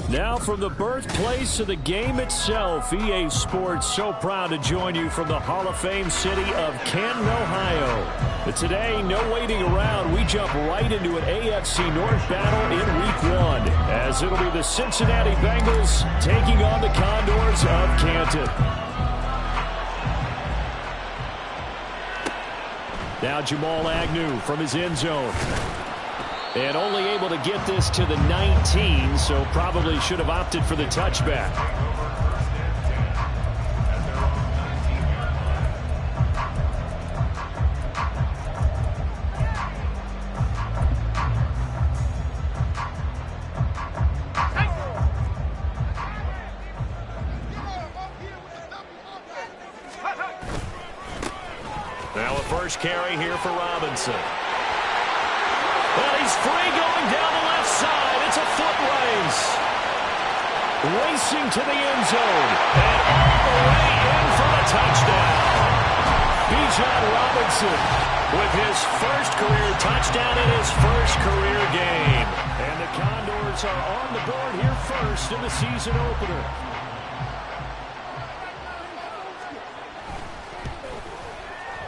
Now from the birthplace of the game itself, EA Sports so proud to join you from the Hall of Fame city of Canton, Ohio. But today, no waiting around. We jump right into an AFC North battle in Week 1, as it'll be the Cincinnati Bengals taking on the Condors of Canton. Now Jamal Agnew from his end zone. And only able to get this to the 19, so probably should have opted for the touchback. Now a first carry here for Robinson. Well, he's free going down the left side. It's a foot race. Racing to the end zone. And all the way in for a touchdown. Bijan Robinson with his first career touchdown in his first career game. And the Condors are on the board here first in the season opener.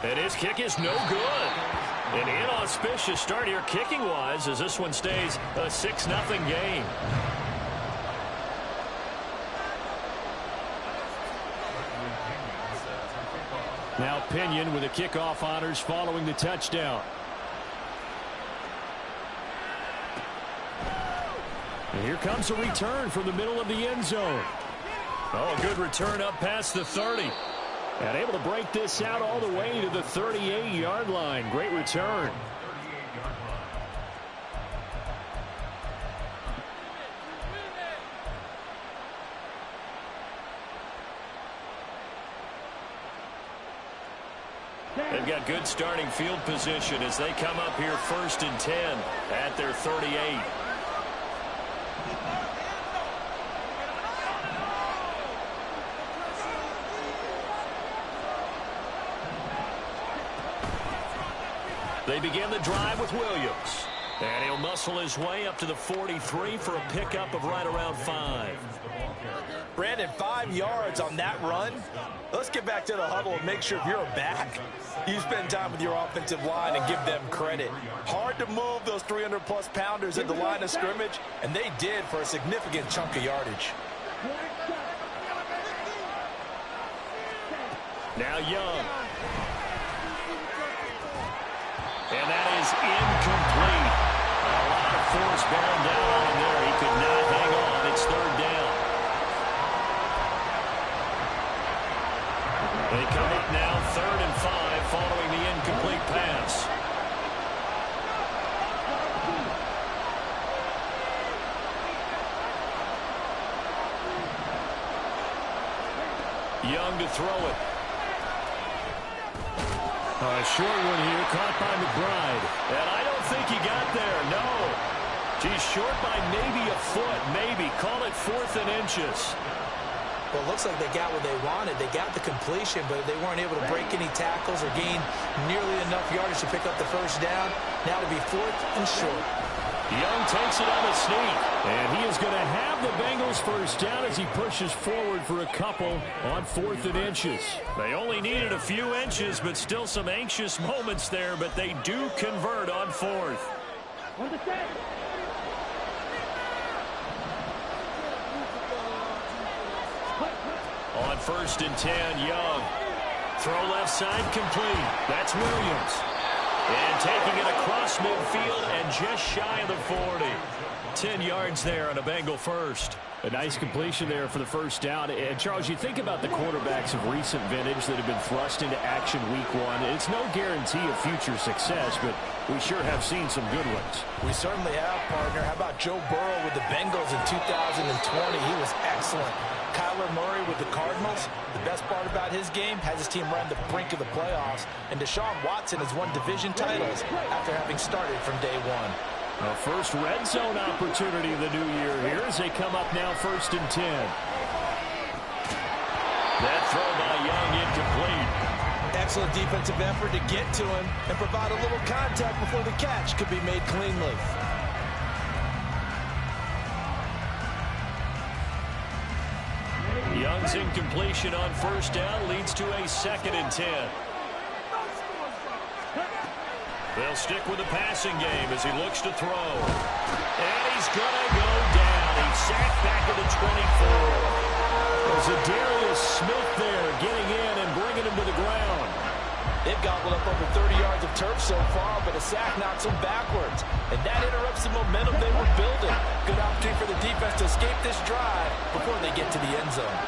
And his kick is no good. An inauspicious start here kicking-wise as this one stays a 6-0 game. Now Pinion with the kickoff honors following the touchdown. And here comes a return from the middle of the end zone. Oh, a good return up past the 30. And able to break this out all the way to the 38-yard line. Great return. They've got good starting field position as they come up here 1st and 10 at their 38. They begin the drive with Williams. And he'll muscle his way up to the 43 for a pickup of right around 5. Brandon, 5 yards on that run. Let's get back to the huddle and make sure if you're a back, you spend time with your offensive line and give them credit. Hard to move those 300-plus pounders at the line of scrimmage, and they did for a significant chunk of yardage. Now Young. And that is incomplete. A lot of force bearing down on him there. He could not hang on. It's 3rd down. They come up now 3rd and 5 following the incomplete pass. Young to throw it. A short one here, caught by McBride. And I don't think he got there, no. He's short by maybe a foot, maybe. Call it 4th and inches. Well, it looks like they got what they wanted. They got the completion, but they weren't able to break any tackles or gain nearly enough yardage to pick up the first down. Now to be 4th and short. Young takes it on a sneak, and he is going to have the Bengals first down as he pushes forward for a couple on 4th and inches. They only needed a few inches, but still some anxious moments there, but they do convert on 4th. On 1st and 10, Young. Throw left side complete. That's Williams. And taking it across midfield and just shy of the 40. 10 yards there on a Bengal first. A nice completion there for the first down. And, Charles, you think about the quarterbacks of recent vintage that have been thrust into action Week 1. It's no guarantee of future success, but we sure have seen some good ones. We certainly have, partner. How about Joe Burrow with the Bengals in 2020? He was excellent. Kyler Murray with the Cardinals. The best part about his game has his team right on the brink of the playoffs. And Deshaun Watson has won division titles after having started from day one. A first red zone opportunity of the new year here as they come up now 1st and 10. That throw by Young incomplete. Excellent defensive effort to get to him and provide a little contact before the catch could be made cleanly. Young's incompletion on 1st down leads to a 2nd and 10. They'll stick with the passing game as he looks to throw. And he's going to go down. He's sacked back at the 24. There's a Darius Smith there getting in and bringing him to the ground. They've gobbled up over 30 yards of turf so far, but a sack knocks them backwards. And that interrupts the momentum they were building. Good opportunity for the defense to escape this drive before they get to the end zone.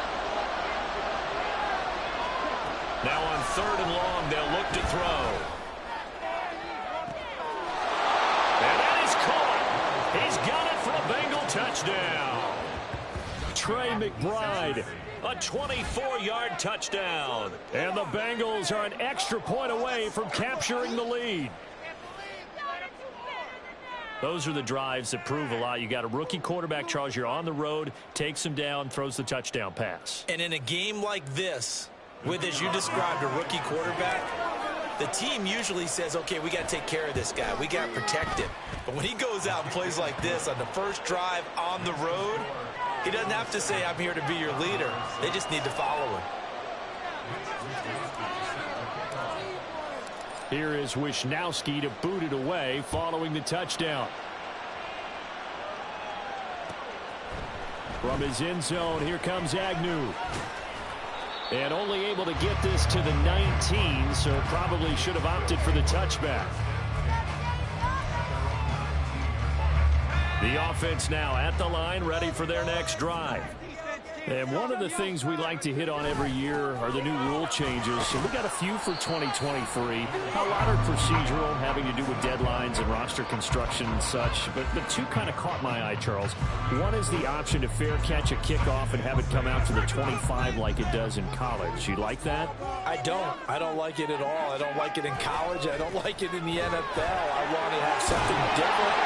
Now on 3rd and long, they'll look to throw. And that is caught. He's got it for a Bengal touchdown. Trey McBride, a 24-yard touchdown. And the Bengals are an extra point away from capturing the lead. Those are the drives that prove a lot. You got a rookie quarterback, Charles. You're on the road, takes him down, throws the touchdown pass. And in a game like this, with, as you described, a rookie quarterback, the team usually says, okay, we got to take care of this guy. We got to protect him. But when he goes out and plays like this on the first drive on the road, he doesn't have to say, I'm here to be your leader. They just need to follow him. Here is Wisnowski to boot it away following the touchdown. From his end zone, here comes Agnew. And only able to get this to the 19, so probably should have opted for the touchback. The offense now at the line, ready for their next drive. And one of the things we like to hit on every year are the new rule changes. And we got a few for 2023. A lot are procedural, having to do with deadlines and roster construction and such. But two kind of caught my eye, Charles. One is the option to fair catch a kickoff and have it come out to the 25 like it does in college. You like that? I don't. I don't like it at all. I don't like it in college. I don't like it in the NFL. I want to have something different.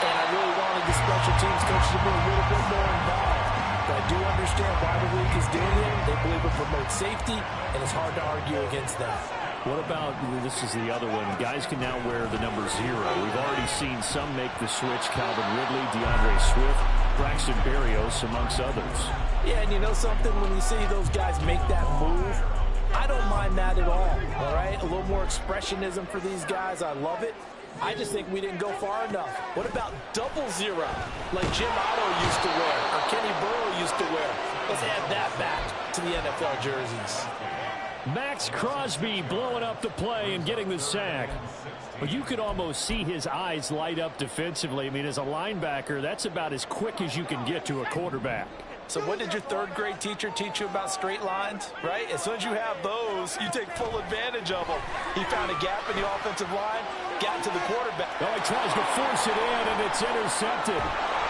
And I really wanted the special teams coach to be a little bit more involved. But I do understand why the league is doing it. They believe it promotes safety, and it's hard to argue against that. What about, this is the other one, guys can now wear the number 0. We've already seen some make the switch, Calvin Ridley, DeAndre Swift, Braxton Berrios, amongst others. Yeah, and you know something? When you see those guys make that move, I don't mind that at all right? A little more expressionism for these guys. I love it. I just think we didn't go far enough. What about 00, like Jim Otto used to wear or Kenny Burrow used to wear? Let's add that back to the NFL jerseys. Max Crosby blowing up the play and getting the sack. Well, you could almost see his eyes light up defensively. I mean, as a linebacker, that's about as quick as you can get to a quarterback. So what did your 3rd grade teacher teach you about straight lines, right? As soon as you have those, you take full advantage of them. He found a gap in the offensive line, got to the quarterback. Oh, he tries to force it in, and it's intercepted.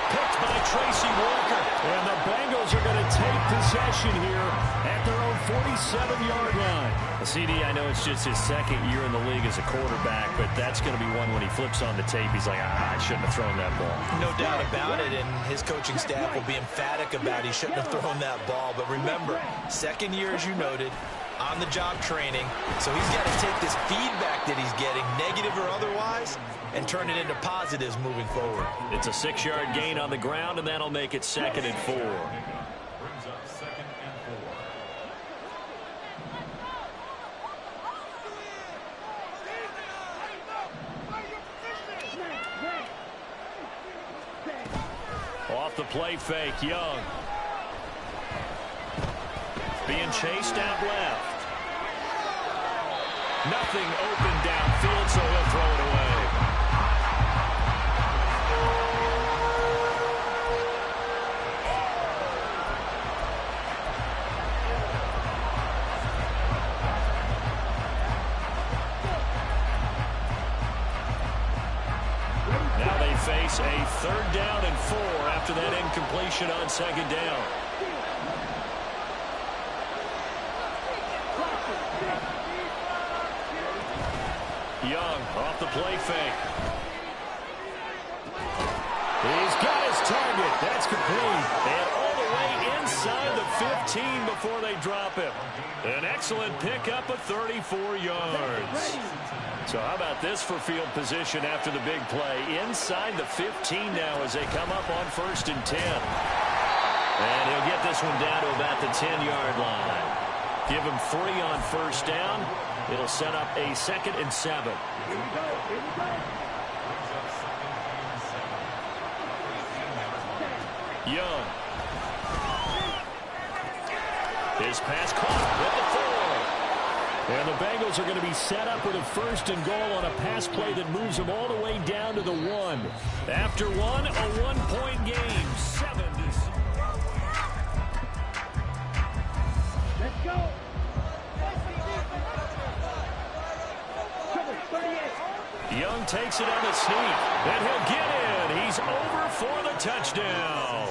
Picked by Tracy Walker. And the Bengals are going to take possession here at their own 47-yard line. CD, I know it's just his 2nd year in the league as a quarterback, but that's going to be one when he flips on the tape, he's like, I shouldn't have thrown that ball. No doubt about it, and his coaching staff will be emphatic about he shouldn't have thrown that ball. But remember, 2nd year, as you noted, on-the-job training, so he's got to take this feedback that he's getting, negative or otherwise, and turn it into positives moving forward. It's a 6-yard gain on the ground, and that'll make it 2nd and 4. Off the play fake, Young. Being chased out left. Nothing open downfield, so he'll throw it away. Now they face a 3rd down and 4 after that incompletion on 2nd down. Young off the play fake. He's got his target. That's complete. And all the way inside the 15 before they drop him. An excellent pickup of 34 yards. So how about this for field position after the big play? Inside the 15 now as they come up on 1st and 10. And he'll get this one down to about the 10-yard line. Give him 3 on 1st down. It'll set up a 2nd and 7. Young. His pass caught at the 4. And the Bengals are going to be set up with a 1st and goal on a pass play that moves them all the way down to the 1. After one, a 1-point game. 7-6. Let's go. Young takes it on the sneak, and he'll get in. He's over for the touchdown.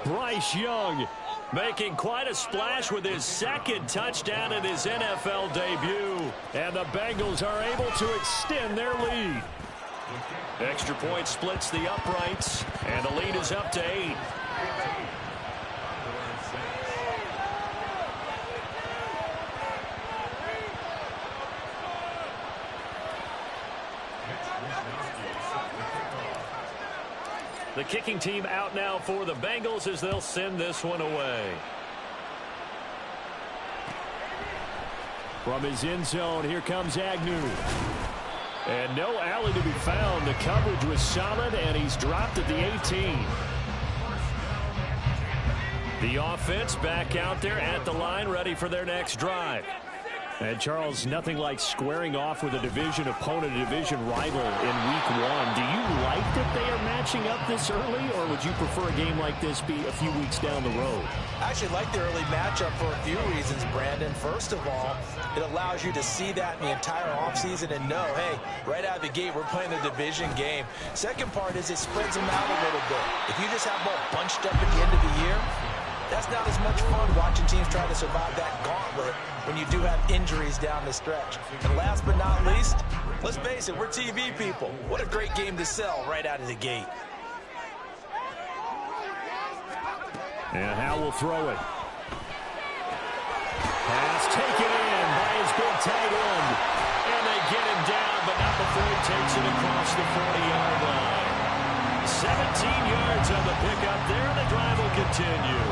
Bryce Young making quite a splash with his 2nd touchdown in his NFL debut. And the Bengals are able to extend their lead. Extra point splits the uprights, and the lead is up to 8. The kicking team out now for the Bengals as they'll send this one away. From his end zone, here comes Agnew. And no alley to be found. The coverage was solid, and he's dropped at the 18. The offense back out there at the line, ready for their next drive. And, Charles, nothing like squaring off with a division opponent, a division rival in Week 1. Do you like that they are matching up this early, or would you prefer a game like this be a few weeks down the road? I actually like the early matchup for a few reasons, Brandon. First of all, it allows you to see that in the entire offseason and know, hey, right out of the gate, we're playing a division game. Second part is it spreads them out a little bit. If you just have them all bunched up at the end of the year, that's not as much fun watching teams try to survive that gauntlet when you do have injuries down the stretch. And last but not least, let's face it, we're TV people. What a great game to sell right out of the gate. And Howell will throw it. Pass taken in by his big tight end. And they get him down, but not before he takes it across the 40-yard line. 17 yards on the pickup there, and the drive will continue.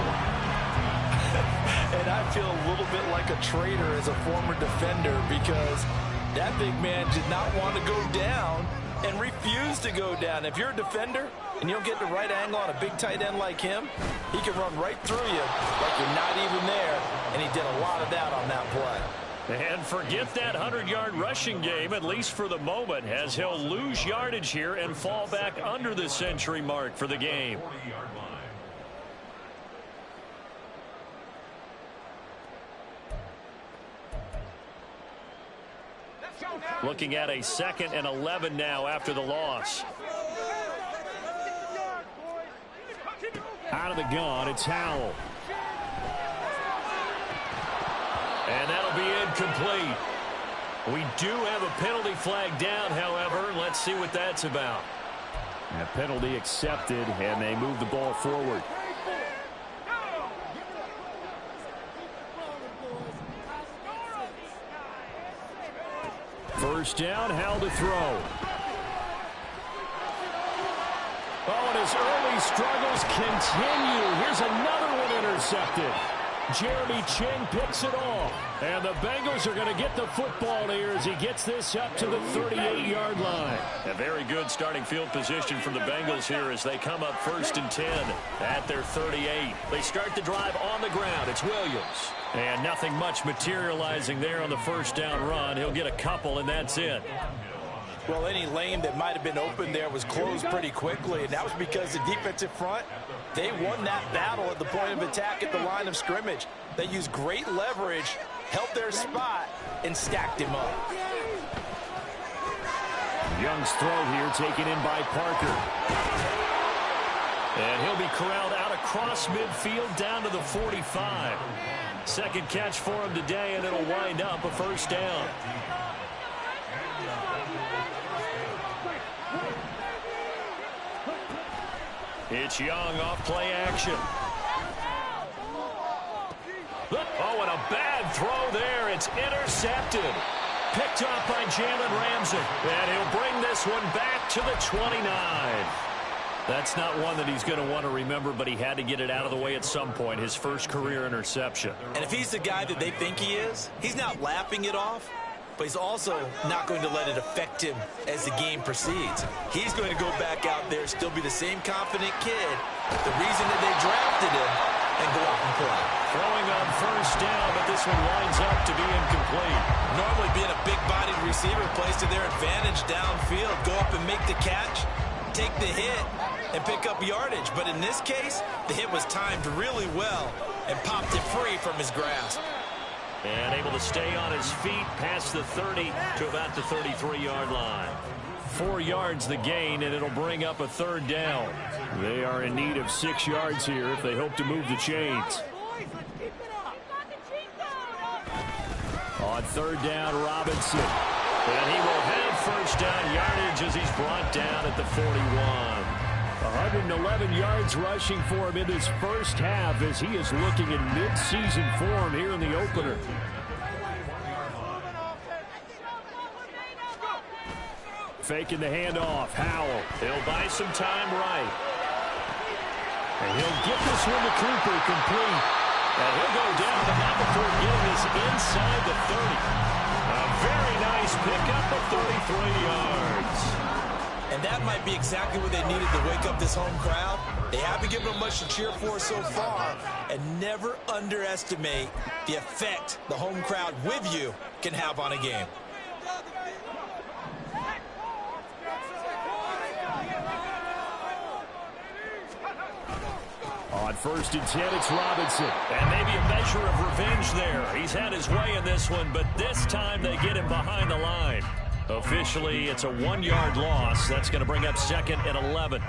And I feel a little bit like a traitor as a former defender because that big man did not want to go down and refused to go down. If you're a defender and you don't get the right angle on a big tight end like him, he can run right through you like you're not even there, and he did a lot of that on that play. And forget that 100-yard rushing game, at least for the moment, as he'll lose yardage here and fall back under the century mark for the game. Looking at a 2nd and 11 now after the loss. Out of the gun, it's Howell. And that'll be incomplete. We do have a penalty flag down, however. Let's see what that's about. A penalty accepted, and they move the ball forward. First down, Howell to throw. Oh, and his early struggles continue. Here's another one intercepted. Jeremy Ching picks it off. And the Bengals are going to get the football here as he gets this up to the 38-yard line. A very good starting field position for the Bengals here as they come up 1st and 10 at their 38. They start the drive on the ground. It's Williams. And nothing much materializing there on the first down run. He'll get a couple, and that's it. Well, any lane that might have been open there was closed pretty quickly, and that was because the defensive front, they won that battle at the point of attack at the line of scrimmage. They used great leverage, held their spot, and stacked him up. Young's throw here taken in by Parker. And he'll be corralled out across midfield down to the 45. Second catch for him today, and it'll wind up a first down. It's Young off play action. Oh, and a bad throw there. It's intercepted. Picked up by Jalen Ramsey. And he'll bring this one back to the 29. That's not one that he's going to want to remember, but he had to get it out of the way at some point. His first career interception. And if he's the guy that they think he is, he's not laughing it off, but he's also not going to let it affect him as the game proceeds. He's going to go back out there, still be the same confident kid, the reason that they drafted him, and go out and play. Throwing on first down, but this one winds up to be incomplete. Normally being a big-bodied receiver plays to their advantage downfield. Go up and make the catch, take the hit, and pick up yardage. But in this case, the hit was timed really well and popped it free from his grasp. And able to stay on his feet past the 30 to about the 33-yard line. 4 yards the gain, and it'll bring up a third down. They are in need of 6 yards here if they hope to move the chains. On third down, Robinson. And he will have first down yardage as he's brought down at the 41. 111 yards rushing for him in his first half as he is looking in mid-season form here in the opener. Faking the handoff. Howell. He'll buy some time right. And he'll get this one to Cooper complete. And he'll go down but not before getting this inside the 30. A very nice pickup of 33 yards. And that might be exactly what they needed to wake up this home crowd. They haven't given them much to cheer for so far. And never underestimate the effect the home crowd with you can have on a game. On first and 10, it's Robinson. And maybe a measure of revenge there. He's had his way in this one, but this time they get him behind the line. Officially, it's a 1-yard loss. That's going to bring up second and 11.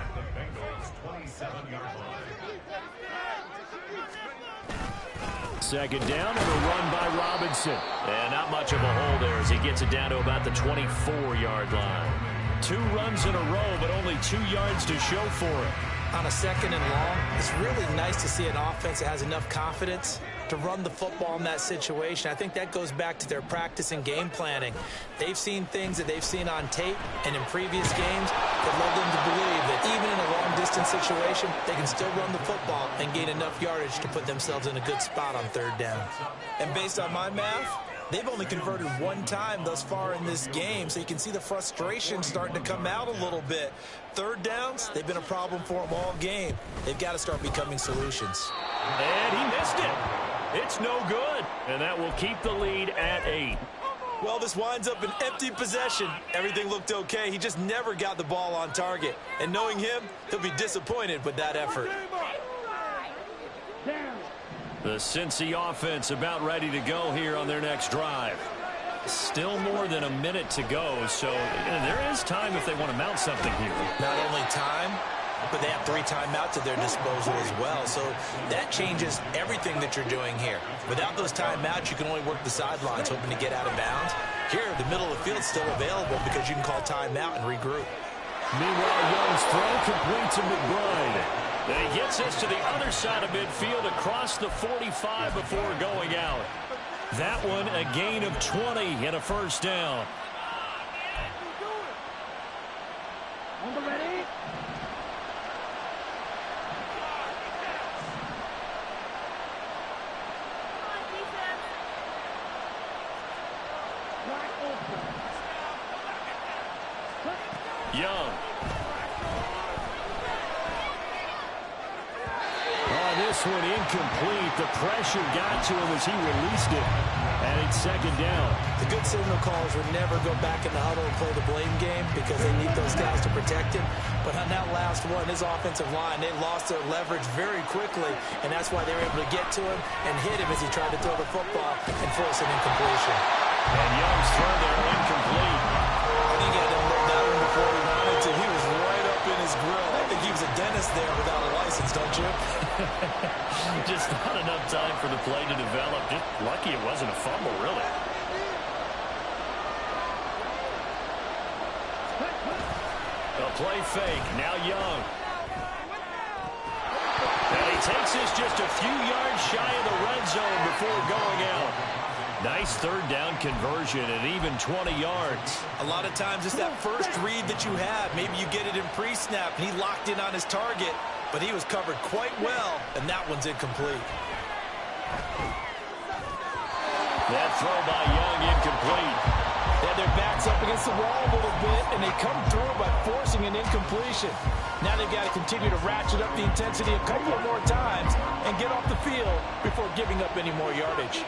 Second down and a run by Robinson. And not much of a hole there as he gets it down to about the 24-yard line. 2 runs in a row, but only 2 yards to show for it. On a second and long, it's really nice to see an offense that has enough confidence to run the football in that situation. I think that goes back to their practice and game planning. They've seen things that they've seen on tape and in previous games that led them to believe that even in a long-distance situation, they can still run the football and gain enough yardage to put themselves in a good spot on third down. And based on my math, they've only converted 1 time thus far in this game, so you can see the frustration starting to come out a little bit. Third downs, they've been a problem for them all game. They've got to start becoming solutions. And he missed it. It's no good. And that will keep the lead at 8. Well, this winds up an empty possession. Everything looked okay. He just never got the ball on target. And knowing him, he'll be disappointed with that effort. The Cincy offense about ready to go here on their next drive. Still more than a minute to go, so there is time if they want to mount something here. Not only time, but they have 3 timeouts at their disposal as well, so that changes everything that you're doing here. Without those timeouts, you can only work the sidelines, hoping to get out of bounds. Here, the middle of the field is still available because you can call timeout and regroup. Meanwhile, Young's throw complete to McBride. And he gets us to the other side of midfield across the 45 before going out. That one a gain of 20 and a first down. Ready? Young. This one incomplete. The pressure got to him as he released it. And it's second down. The good signal callers would never go back in the huddle and play the blame game because they need those guys to protect him. But on that last one, his offensive line, they lost their leverage very quickly, and that's why they were able to get to him and hit him as he tried to throw the football and force an incompletion. And Young's throw there incomplete. I think he had to look that one before he wanted to. He was right up in his grill. I think he was a dentist there without a license, don't you? Just not enough time for the play to develop. Just lucky it wasn't a fumble, really. A play fake. Now Young. takes us just a few yards shy of the red zone before going out. Nice third down conversion and even 20 yards. A lot of times it's that first read that you have. Maybe you get it in pre-snap and he locked in on his target, but he was covered quite well, and that one's incomplete. That throw by Young incomplete. They had their backs up against the wall a little bit, and they come through by forcing an incompletion. Now they've got to continue to ratchet up the intensity a couple of more times and get off the field before giving up any more yardage.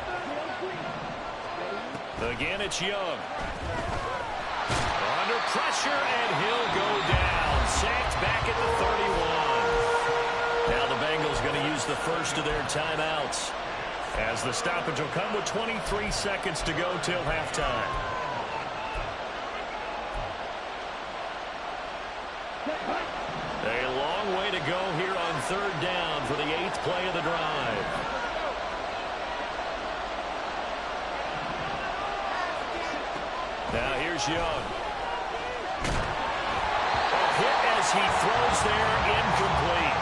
Again, it's Young. Under pressure, and he'll go down. Sacked back at the 31. Now the Bengals going to use the first of their timeouts, as the stoppage will come with 23 seconds to go till halftime. A long way to go here on third down for the 8th play of the drive. Now here's Young. A hit as he throws there, incomplete.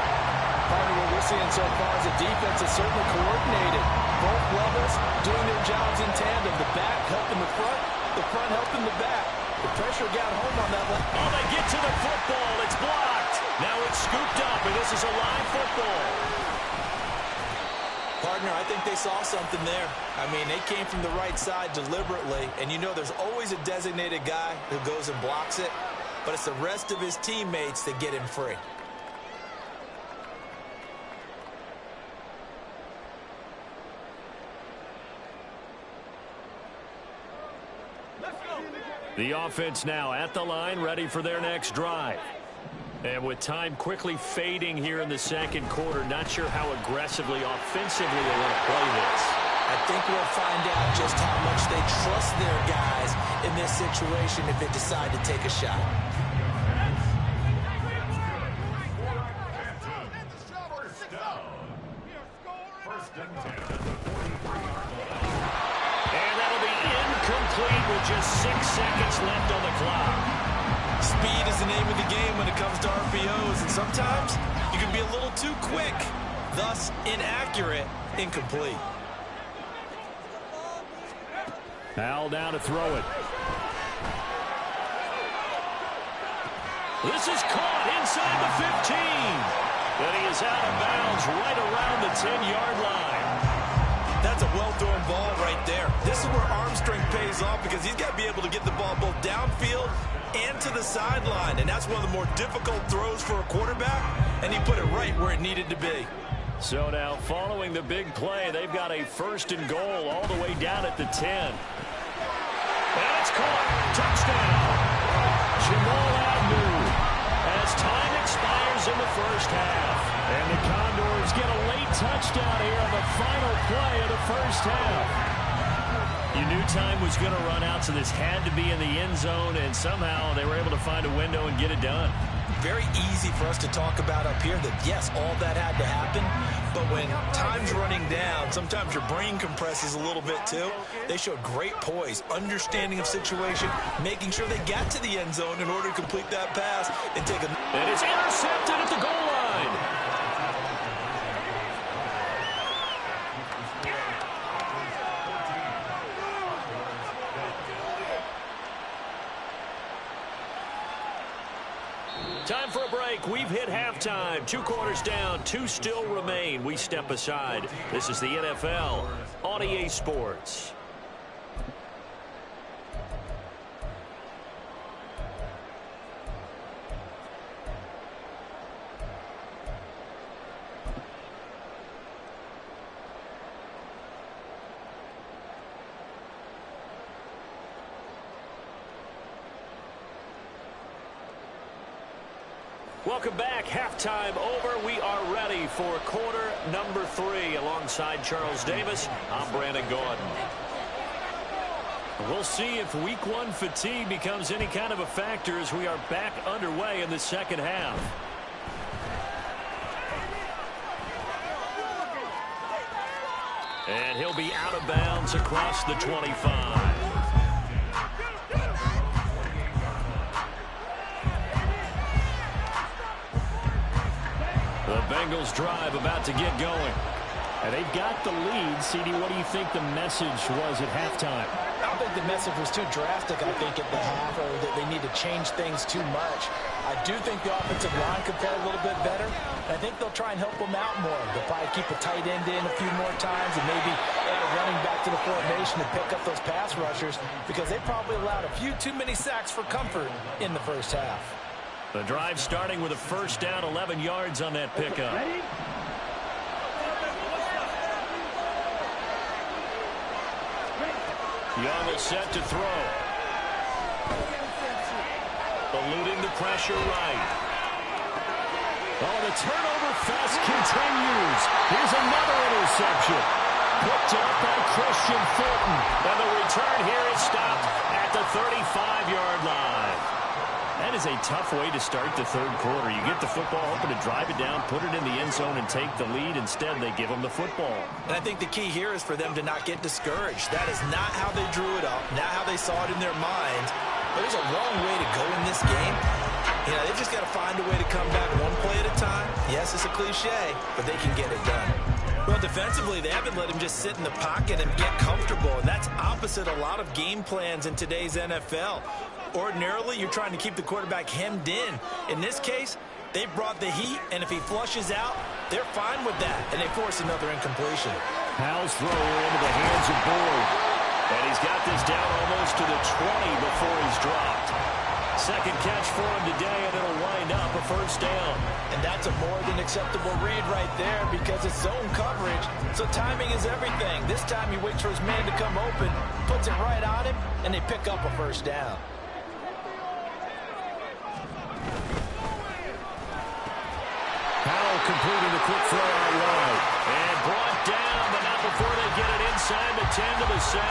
Part of what we're seeing so far is the defense is certainly coordinated. Both levels doing their jobs in tandem. The back helping the front helping the back. The pressure got home on that one. Oh, they get to the football. It's blocked. Now it's scooped up, and this is a live football. Partner, I think they saw something there. I mean, they came from the right side deliberately, and you know there's always a designated guy who goes and blocks it, but it's the rest of his teammates that get him free. The offense now at the line, ready for their next drive. And with time quickly fading here in the second quarter, not sure how aggressively, offensively they want to play this. I think we'll find out just how much they trust their guys in this situation if they decide to take a shot. And that'll be incomplete with just 6 seconds left on the clock. Speed is the name of the game when it comes to RPOs, and sometimes you can be a little too quick, thus inaccurate, incomplete. Al down to throw it. This is caught inside the 15. And he is out of bounds right around the 10-yard line. That's a well-thrown ball right there. This is where arm strength pays off because he's got to be able to get the ball both downfield and to the sideline. And that's one of the more difficult throws for a quarterback, and he put it right where it needed to be. So now, following the big play, they've got a 1st and goal all the way down at the 10. And it's caught. Touchdown. Jamal Agnew. As time expires in the first half. And the Condors get a late touchdown here on the final play of the first half. You knew time was going to run out, so this had to be in the end zone, and somehow they were able to find a window and get it done. Very easy for us to talk about up here that, yes, all that had to happen, but when time's running down, sometimes your brain compresses a little bit too. They showed great poise, understanding of situation, making sure they got to the end zone in order to complete that pass and take a... And it's intercepted at the goal line. Time for a break. We've hit halftime. 2 quarters down. 2 still remain. We step aside. This is the NFL on EA Sports. Welcome back. Halftime over. We are ready for quarter number 3. Alongside Charles Davis, I'm Brandon Gordon. We'll see if week 1 fatigue becomes any kind of a factor as we are back underway in the second half. And he'll be out of bounds across the 25. The Bengals drive about to get going. And they've got the lead. CD, what do you think the message was at halftime? I don't think the message was too drastic, I think, at the half, or that they need to change things too much. I do think the offensive line could play a little bit better. I think they'll try and help them out more. They'll probably keep a tight end in a few more times and maybe add a running back to the formation to pick up those pass rushers, because they probably allowed a few too many sacks for comfort in the first half. The drive starting with a first down, 11 yards on that pickup. Young is set to throw. Eluding the pressure right. Oh, the turnover fest continues. Here's another interception. Picked up by Christian Fulton. And the return here is stopped at the 35-yard line. That is a tough way to start the third quarter. You get the football, hoping to drive it down, put it in the end zone, and take the lead. Instead, they give them the football. And I think the key here is for them to not get discouraged. That is not how they drew it up, not how they saw it in their minds. But there's a long way to go in this game. You know, they've just got to find a way to come back one play at a time. Yes, it's a cliche, but they can get it done. Well, defensively, they haven't let him just sit in the pocket and get comfortable, and that's opposite a lot of game plans in today's NFL. Ordinarily, you're trying to keep the quarterback hemmed in. In this case, they brought the heat, and if he flushes out, they're fine with that, and they force another incompletion. Powell's throw into the hands of Boyd. And he's got this down almost to the 20 before he's dropped. Second catch for him today, and it'll wind up a first down. And that's a more than acceptable read right there, because it's zone coverage, so timing is everything. This time he waits for his man to come open, puts it right on him, and they pick up a first down. Powell completing the quick throw out wide. And brought down, but not before they get it inside the 10 to the 7.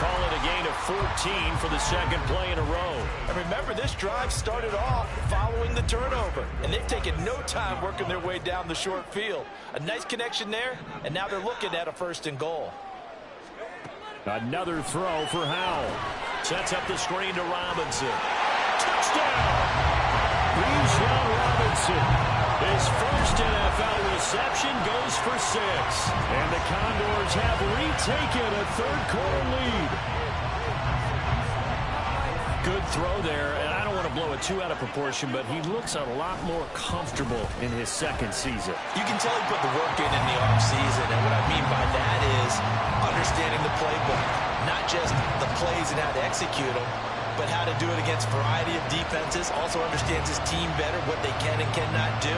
Call it a gain of 14 for the second play in a row. And remember, this drive started off following the turnover, and they've taken no time working their way down the short field. A nice connection there, and now they're looking at a first and goal. Another throw for Howell. Sets up the screen to Robinson. Touchdown! Bijan Robinson. His first NFL reception goes for 6. And the Condors have retaken a third-quarter lead. Good throw there, and I don't want to blow it too out of proportion, but he looks a lot more comfortable in his second season. You can tell he put the work in the offseason, and what I mean by that is understanding the playbook, not just the plays and how to execute them, but how to do it against a variety of defenses. Also understands his team better, what they can and cannot do.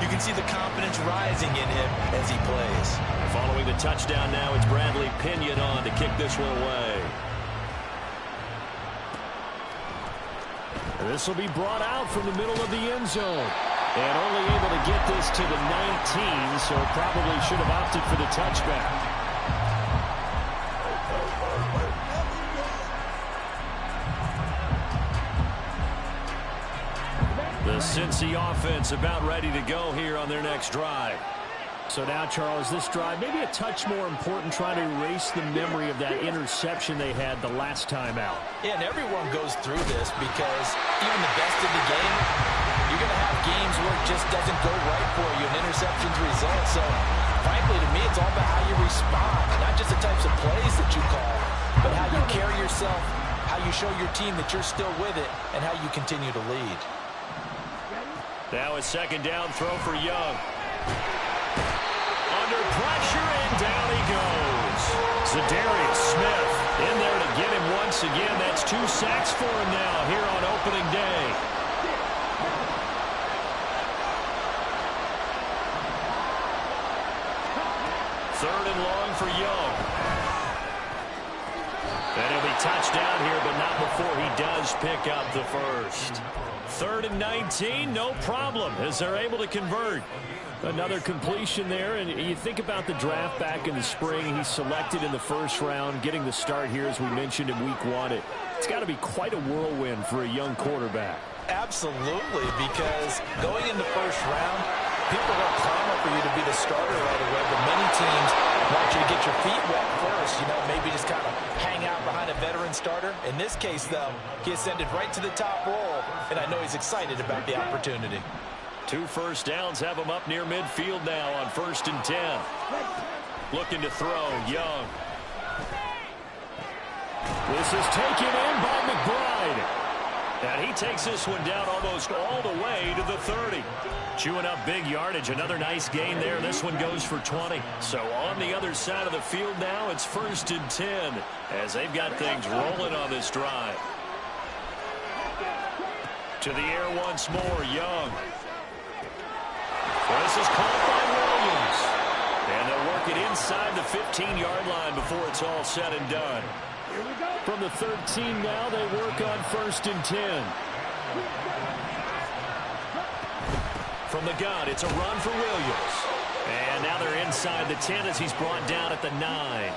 You can see the confidence rising in him as he plays. Following the touchdown now, it's Bradley Pinion on to kick this one away. This will be brought out from the middle of the end zone. And only able to get this to the 19, so probably should have opted for the touchback. The Cincy offense about ready to go here on their next drive. So now, Charles, this drive maybe a touch more important, trying to erase the memory of that interception they had the last time out. Yeah, and everyone goes through this, because even the best of the game, you're going to have games where it just doesn't go right for you, and interceptions result. So, frankly, to me, it's all about how you respond, not just the types of plays that you call, but how you carry yourself, how you show your team that you're still with it, and how you continue to lead. Now a second down throw for Young. Under pressure, and down he goes. Zadarius Smith in there to get him once again. That's 2 sacks for him now here on opening day. Third and long for Young. And he'll be touchdown here, but not before he does pick up the first. 3rd and 19, no problem, as they're able to convert. Another completion there, and you think about the draft back in the spring. He's selected in the first round, getting the start here, as we mentioned, in week 1. It's got to be quite a whirlwind for a young quarterback. Absolutely, because going in the first round, people are going to clamor for you to be the starter right away, but many teams want you to get your feet wet first, maybe just kind of hang out behind a veteran starter. In this case, though, he ascended right to the top role, and I know he's excited about the opportunity. 2 first downs have him up near midfield now on 1st and 10. Looking to throw, Young. This is taken in by McBride. And he takes this one down almost all the way to the 30. Chewing up big yardage. Another nice gain there. This one goes for 20. So on the other side of the field now, it's 1st and 10 as they've got things rolling on this drive. To the air once more, Young. Well, this is caught by Williams. And they'll work it inside the 15-yard line before it's all said and done. From the 13 now, they work on 1st and 10. From the gun, it's a run for Williams. And now they're inside the 10 as he's brought down at the 9.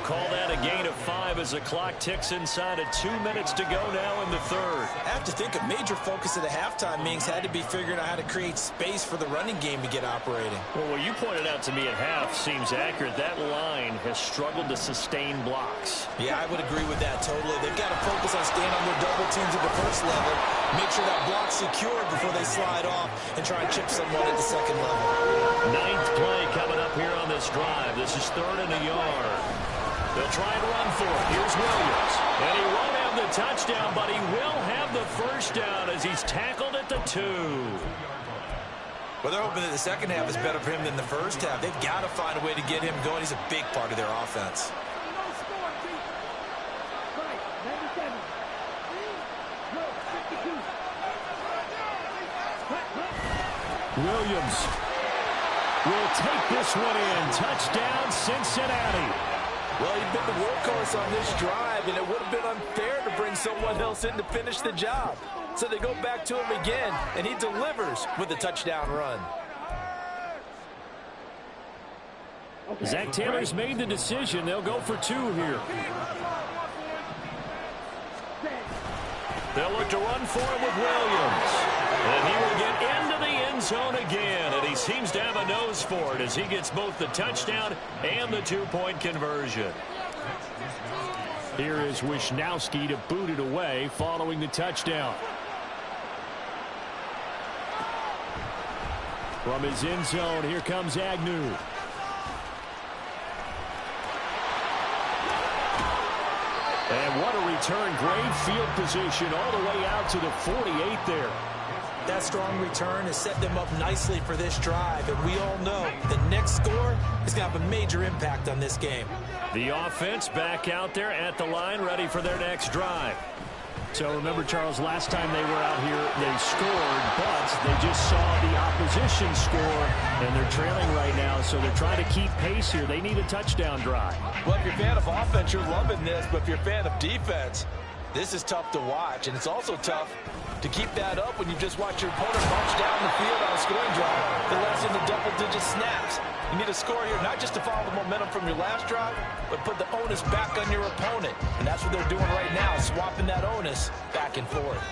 Call that a gain of 5 as the clock ticks inside of 2 minutes to go now in the 3rd. I have to think a major focus at the halftime means had to be figuring out how to create space for the running game to get operating. Well, what you pointed out to me at half seems accurate. That line has struggled to sustain blocks. Yeah, I would agree with that totally. They've got to focus on staying on their double teams at the first level, make sure that block's secured before they slide off, and try and chip someone at the second level. 9th play coming up here on this drive. This is 3rd and a yard. They'll try and run for it. Here's Williams. And he won't have the touchdown, but he will have the first down as he's tackled at the 2. Well, they're hoping that the second half is better for him than the first half. They've got to find a way to get him going. He's a big part of their offense. Williams will take this one in. Touchdown, Cincinnati. Well, he's been the workhorse on this drive, and it would have been unfair to bring someone else in to finish the job. So they go back to him again, and he delivers with a touchdown run. Zach Taylor's made the decision. They'll go for 2 here. They'll look to run for it with Williams. And he will get into the end zone again. And he seems to have a nose for it as he gets both the touchdown and the 2-point conversion. Here is Wisnowski to boot it away following the touchdown. From his end zone, here comes Agnew. And what a return. Great field position all the way out to the 48 there. That strong return has set them up nicely for this drive, and we all know the next score is going to have a major impact on this game. The offense back out there at the line, ready for their next drive. So remember, Charles, last time they were out here, they scored, but they just saw the opposition score, and they're trailing right now, so they're trying to keep pace here. They need a touchdown drive. Well, if you're a fan of offense, you're loving this, but if you're a fan of defense, this is tough to watch, and it's also tough to keep that up when you just watch your opponent march down the field on a scoring drive that lasts into double-digit snaps. You need a score here, not just to follow the momentum from your last drive, but put the onus back on your opponent. And that's what they're doing right now, swapping that onus back and forth.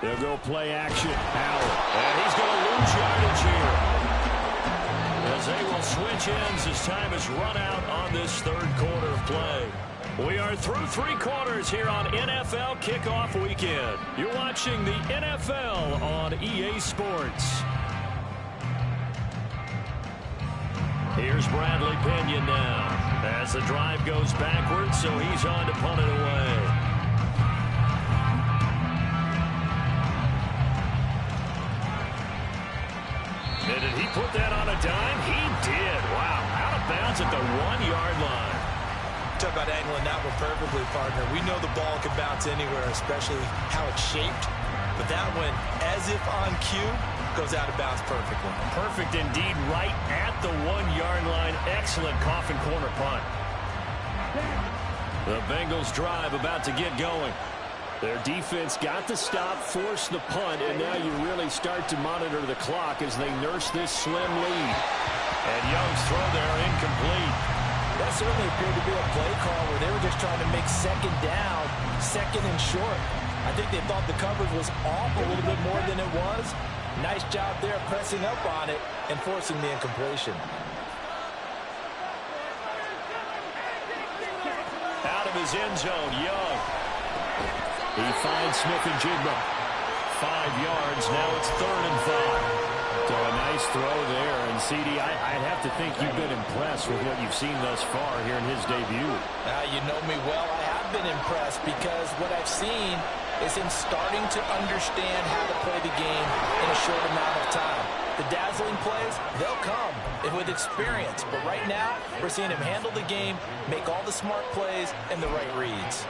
They'll go play action. Howard. And he's going to lose yardage here, as they will switch ends as time is run out on this 3rd quarter of play. We are through 3 quarters here on NFL Kickoff Weekend. You're watching the NFL on EA Sports. Here's Bradley Pinion now as the drive goes backwards, so he's on to punt it away. And did he put that on a dime? He did. Wow, out of bounds at the 1-yard line. Talk about angling that one perfectly, partner. We know the ball can bounce anywhere, especially how it's shaped. But that one, as if on cue, goes out of bounds perfectly. Perfect indeed, right at the 1-yard line. Excellent coffin corner punt. The Bengals drive about to get going. Their defense got the stop, forced the punt, and now you really start to monitor the clock as they nurse this slim lead. And Young's throw there incomplete. That certainly appeared to be a play call where they were just trying to make second down, second and short. I think they thought the coverage was off a little bit more than it was. Nice job there pressing up on it and forcing the incompletion. Out of his end zone, Young. He finds Smith and Jigba. 5 yards. Now it's 3rd and 5. So a nice throw there. And, CD, I'd have to think you've been impressed with what you've seen thus far here in his debut. You know me well. I have been impressed because what I've seen is him starting to understand how to play the game in a short amount of time. The dazzling plays, they'll come with experience. But right now, we're seeing him handle the game, make all the smart plays, and the right reads.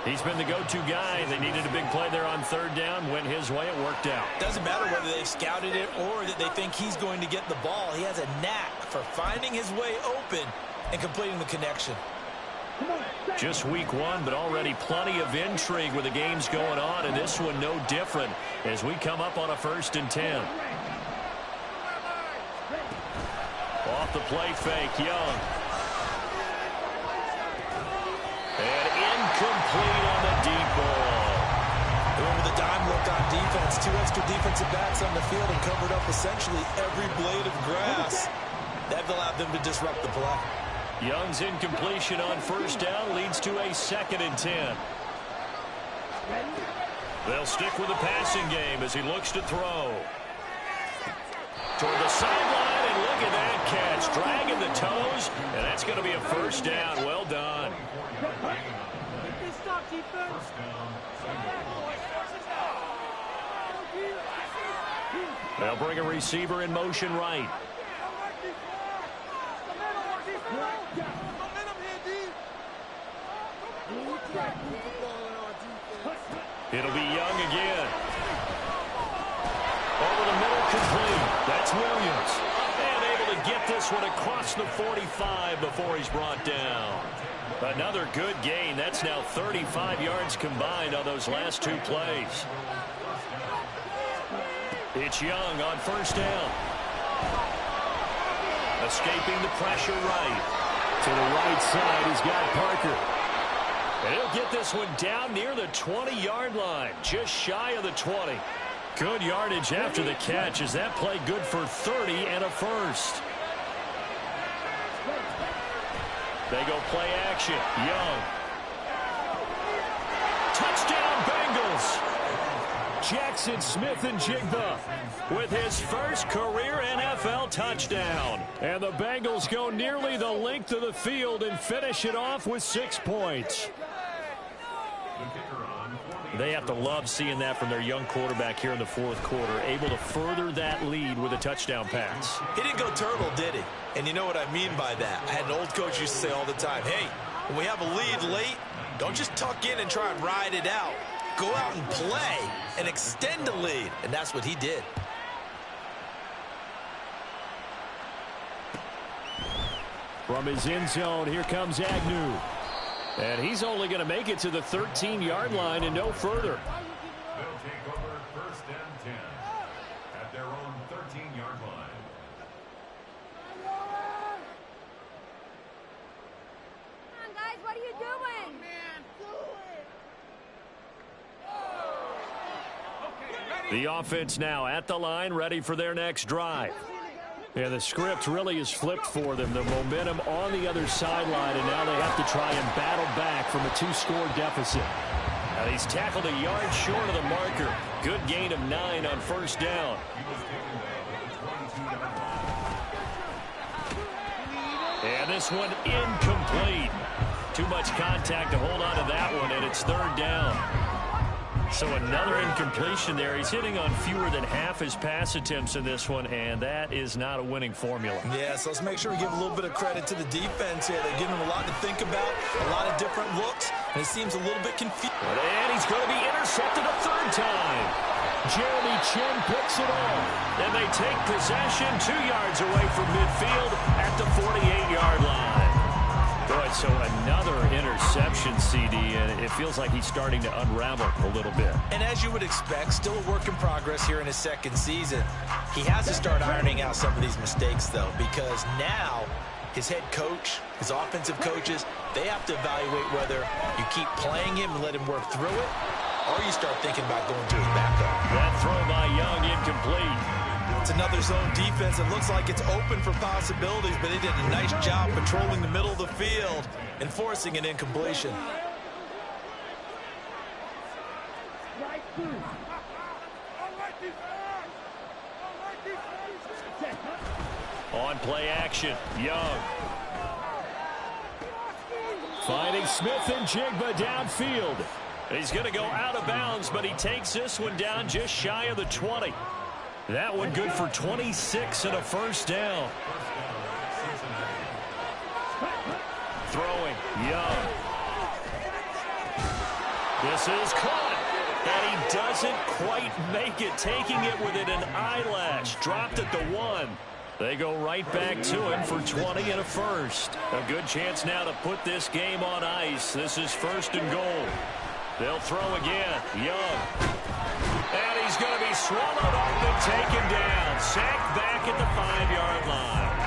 He's been the go-to guy. They needed a big play there on 3rd down. Went his way. It worked out. Doesn't matter whether they've scouted it or that they think he's going to get the ball. He has a knack for finding his way open and completing the connection. Just week 1, but already plenty of intrigue with the games going on, and this one no different as we come up on a 1st and 10. Off the play fake, Young. And incomplete on the deep ball. They went with a dime look on defense. 2 extra defensive backs on the field and covered up essentially every blade of grass. That allowed them to disrupt the play. Young's incompletion on 1st down leads to a 2nd and 10. They'll stick with the passing game as he looks to throw. Toward the sideline, and look at that catch. Dragging the toes, and that's going to be a 1st down. Well done. They'll bring a receiver in motion right. It'll be Young again. Over the middle, complete. That's Williams. And able to get this one across the 45 before he's brought down. Another good gain. That's now 35 yards combined on those last 2 plays. It's Young on 1st down. Escaping the pressure right. To the right side, he's got Parker. And he'll get this one down near the 20-yard line, just shy of the 20. Good yardage after the catch. Is that play good for 30 and a 1st? They go play action. Young. Touchdown, Bengals. Jackson Smith-Njigba with his first career NFL touchdown. And the Bengals go nearly the length of the field and finish it off with 6 points. They have to love seeing that from their young quarterback here in the 4th quarter, able to further that lead with a touchdown pass. He didn't go turtle, did he? And you know what I mean by that. I had an old coach used to say all the time, hey, when we have a lead late, don't just tuck in and try and ride it out. Go out and play and extend the lead. And that's what he did. From his end zone, here comes Agnew. And he's only going to make it to the 13-yard line and no further. They'll take over 1st and 10 at their own 13-yard line. Come on, guys, what are you doing? The offense now at the line, ready for their next drive. And the script really is flipped for them. The momentum on the other sideline, and now they have to try and battle back from a 2-score deficit. And he's tackled a yard short of the marker. Good gain of 9 on 1st down. And this one incomplete. Too much contact to hold on to that one, and it's 3rd down. So another incompletion there. He's hitting on fewer than half his pass attempts in this one, and that is not a winning formula. Yeah, so let's make sure we give a little bit of credit to the defense here. They're giving him a lot to think about, a lot of different looks, and he seems a little bit confused. And he's going to be intercepted a 3rd time. Jeremy Chin picks it off, and they take possession 2 yards away from midfield at the 48-yard line. Boy, so another interception, CD, and it feels like he's starting to unravel a little bit. And as you would expect, still a work in progress here in his 2nd season. He has to start ironing out some of these mistakes, though, because now his head coach, his offensive coaches, they have to evaluate whether you keep playing him and let him work through it, or you start thinking about going to his backup. That throw by Young incomplete. It's another zone defense. It looks like it's open for possibilities, but they did a nice job patrolling the middle of the field and forcing an incompletion. On play action, Young. Finding Smith and Jigba downfield. He's going to go out of bounds, but he takes this one down just shy of the 20. That one good for 26 and a first down. Throwing, Young. This is caught, and he doesn't quite make it, taking it within an eyelash. Dropped at the 1. They go right back to him for 20 and a first. A good chance now to put this game on ice. This is first and goal. They'll throw again. Young. And he's going to be swallowed up and taken down. Sacked back at the 5-yard line.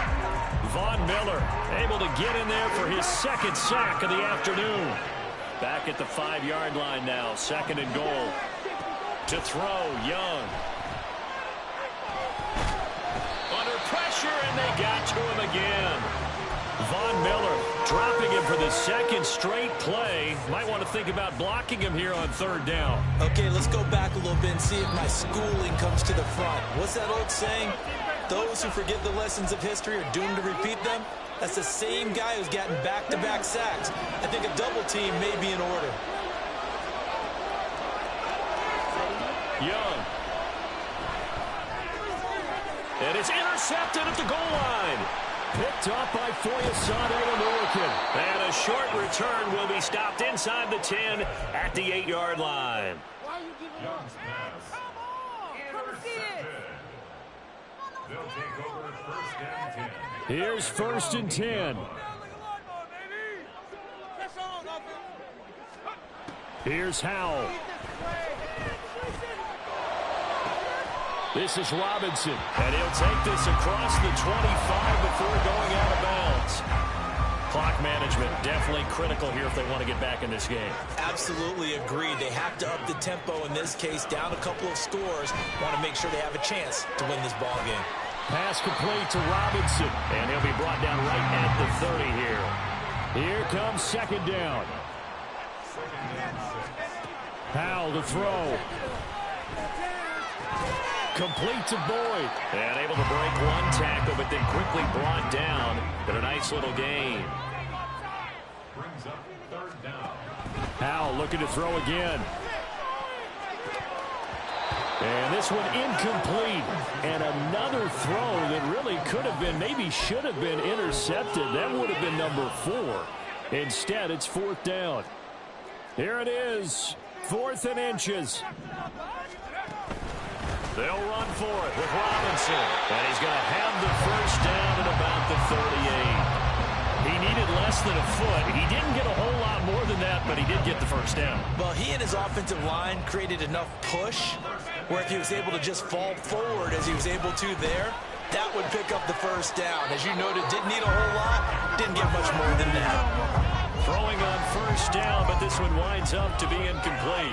Von Miller able to get in there for his second sack of the afternoon. Back at the 5-yard line now. Second and goal. To throw, Young. Under pressure, and they got to him again. Von Miller dropping him for the second straight play. Might want to think about blocking him here on third down. Okay, let's go back a little bit and see if my schooling comes to the front. What's that old saying? Those who forget the lessons of history are doomed to repeat them. That's the same guy who's gotten back-to-back sacks. I think a double team may be in order. Young. And it's intercepted at the goal line. Picked up by Foyesade and American. And a short return will be stopped inside the 10 at the 8-yard line. Young's pass. Intercepted. They'll take over first and 10. Here's first and 10. Here's Howell. This is Robinson, and he'll take this across the 25 before going out of bounds. Clock management definitely critical here if they want to get back in this game. Absolutely agreed. They have to up the tempo in this case, down a couple of scores. Want to make sure they have a chance to win this ball game. Pass complete to Robinson, and he'll be brought down right at the 30 here. Here comes second down. Howell to throw. Complete to Boyd. And able to break one tackle, but then quickly brought down. But a nice little gain. Brings up third down. Howell looking to throw again. And this one incomplete. And another throw that really could have been, maybe should have been intercepted. That would have been number 4. Instead, it's fourth down. Here it is. 4th and inches. They'll run for it with Robinson. And he's going to have the first down at about the 38. He needed less than a foot. He didn't get a whole lot more than that, but he did get the first down. Well, he and his offensive line created enough push where if he was able to just fall forward as he was able to there, that would pick up the first down. As you noted, didn't need a whole lot, didn't get much more than that. Throwing on first down, but this one winds up to be incomplete.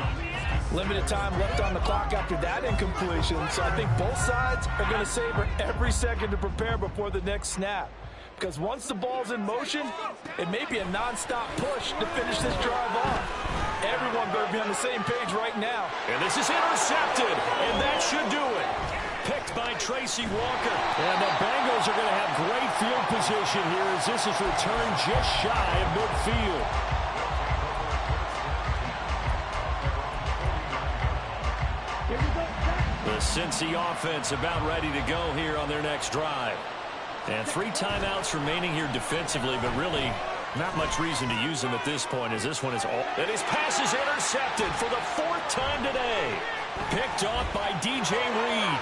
Limited time left on the clock after that incompletion, so I think both sides are going to savor every second to prepare before the next snap. Because once the ball's in motion, it may be a non-stop push to finish this drive off. Everyone better be on the same page right now. And this is intercepted, and that should do it. Picked by Tracy Walker. And the Bengals are going to have great field position here as this is returned just shy of midfield. The Cincy offense about ready to go here on their next drive. And 3 timeouts remaining here defensively, but really not much reason to use them at this point as this one is all. And his pass is intercepted for the 4th time today. Picked off by DJ Reed.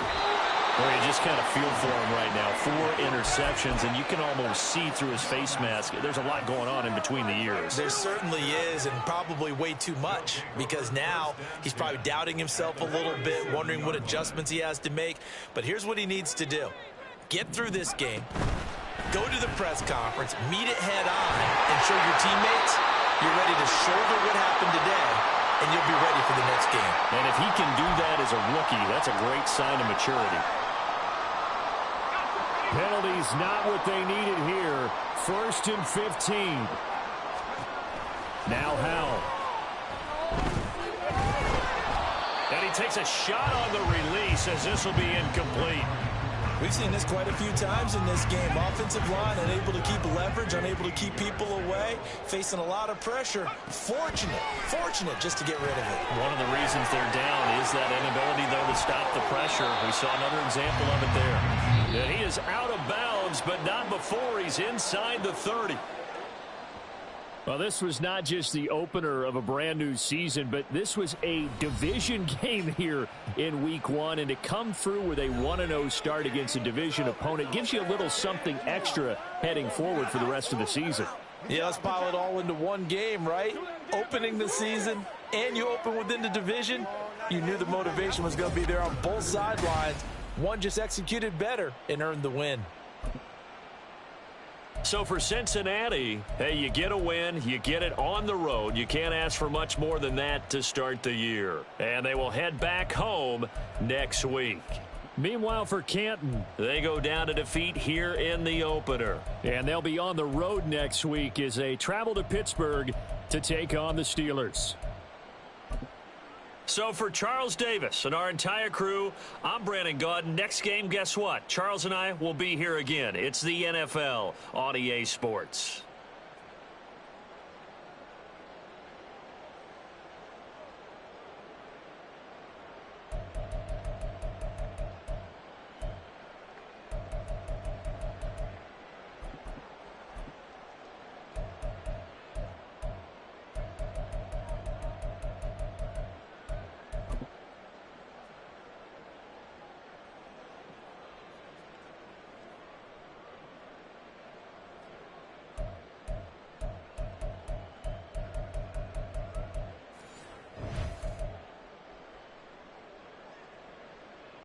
Well, you just kind of feel for him right now. 4 interceptions, and you can almost see through his face mask. There's a lot going on in between the ears. There certainly is, and probably way too much, because now he's probably doubting himself a little bit, wondering what adjustments he has to make. But here's what he needs to do. Get through this game, go to the press conference, meet it head on, and show your teammates you're ready to shoulder what happened today, and you'll be ready for the next game. And if he can do that as a rookie, that's a great sign of maturity. Penalties not what they needed here. 1st and 15. Now Howell. And he takes a shot on the release as this will be incomplete. We've seen this quite a few times in this game. Offensive line unable to keep leverage, unable to keep people away, facing a lot of pressure. Fortunate just to get rid of it. One of the reasons they're down is that inability, though, to stop the pressure. We saw another example of it there. And he is out of bounds, but not before he's inside the 30. Well, this was not just the opener of a brand new season, but this was a division game here in week 1. And to come through with a 1-0 start against a division opponent gives you a little something extra heading forward for the rest of the season. Yeah, let's pile it all into one game, right? Opening the season, and you open within the division. You knew the motivation was going to be there on both sidelines. One just executed better and earned the win. So for Cincinnati, hey, you get a win, you get it on the road. You can't ask for much more than that to start the year. And they will head back home next week. Meanwhile, for Canton, they go down to defeat here in the opener. And they'll be on the road next week as they travel to Pittsburgh to take on the Steelers. So for Charles Davis and our entire crew, I'm Brandon Gaudin. Next game, guess what? Charles and I will be here again. It's the NFL on EA Sports.